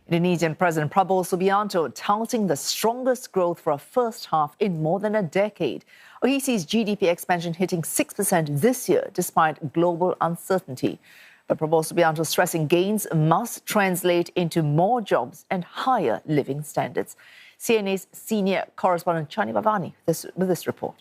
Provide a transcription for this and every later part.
Indonesian President Prabowo Subianto touting the strongest growth for a first half in more than a decade. He sees GDP expansion hitting 6% this year, despite global uncertainty. But Prabowo Subianto stressing gains must translate into more jobs and higher living standards. CNA's senior correspondent Chandni Vatvani with this report.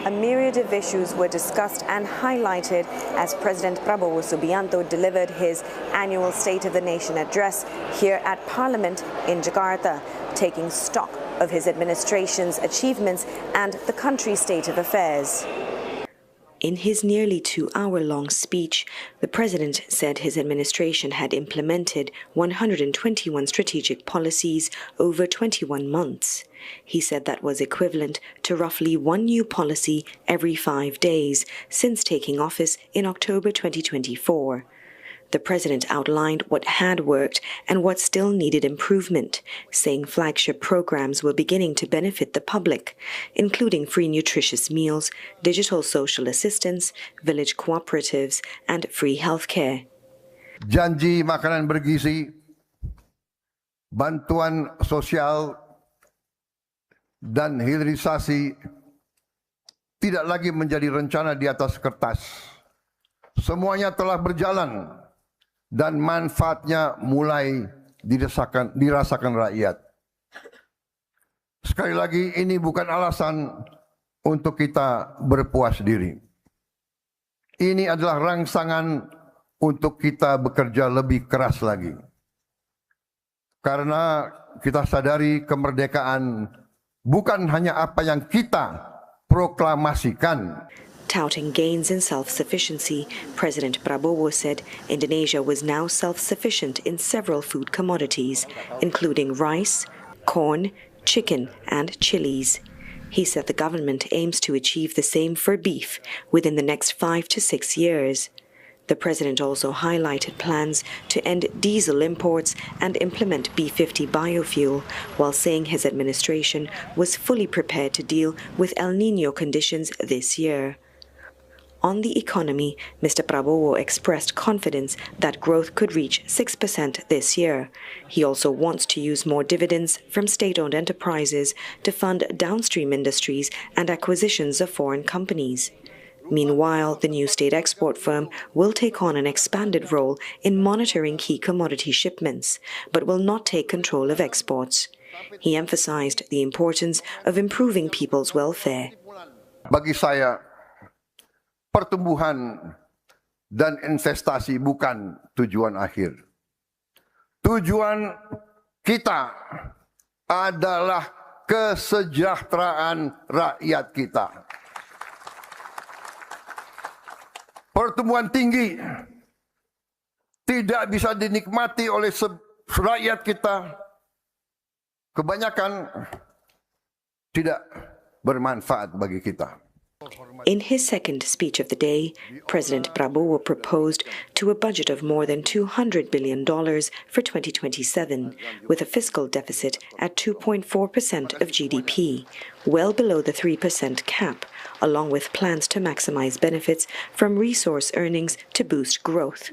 A myriad of issues were discussed and highlighted as President Prabowo Subianto delivered his annual State of the Nation address here at Parliament in Jakarta, taking stock of his administration's achievements and the country's state of affairs. In his nearly 2-hour-long speech, the president said his administration had implemented 121 strategic policies over 21 months. He said that was equivalent to roughly one new policy every 5 days since taking office in October 2024. The president outlined what had worked and what still needed improvement, saying flagship programs were beginning to benefit the public, including free nutritious meals, digital social assistance, village cooperatives, and free healthcare. Janji makanan bergizi, bantuan sosial, dan hilirisasi tidak lagi menjadi rencana di atas kertas. Semuanya telah berjalan dan manfaatnya mulai dirasakan rakyat. Sekali lagi, ini bukan alasan untuk kita berpuas diri. Ini adalah rangsangan untuk kita bekerja lebih keras lagi. Karena kita sadari kemerdekaan bukan hanya apa yang kita proklamasikan. Touting gains in self-sufficiency, President Prabowo said Indonesia was now self-sufficient in several food commodities, including rice, corn, chicken, and chilies. He said the government aims to achieve the same for beef within the next 5 to 6 years. The president also highlighted plans to end diesel imports and implement B50 biofuel, while saying his administration was fully prepared to deal with El Niño conditions this year. On the economy, Mr Prabowo expressed confidence that growth could reach 6% this year. He also wants to use more dividends from state-owned enterprises to fund downstream industries and acquisitions of foreign companies. Meanwhile, the new state export firm will take on an expanded role in monitoring key commodity shipments, but will not take control of exports. He emphasized the importance of improving people's welfare. Bagi saya, pertumbuhan dan investasi bukan tujuan akhir. Tujuan kita adalah kesejahteraan rakyat kita. Pertumbuhan tinggi tidak bisa dinikmati oleh rakyat kita. Kebanyakan tidak bermanfaat bagi kita. In his second speech of the day, President Prabowo proposed to a budget of more than $200 billion for 2027, with a fiscal deficit at 2.4% of GDP, well below the 3% cap, along with plans to maximize benefits from resource earnings to boost growth.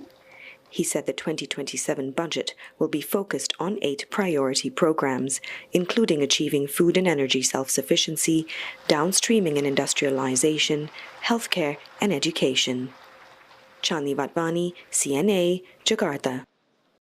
He said the 2027 budget will be focused on 8 priority programs, including achieving food and energy self-sufficiency, downstreaming and industrialization, healthcare and education. Chandni Vatvani, CNA, Jakarta.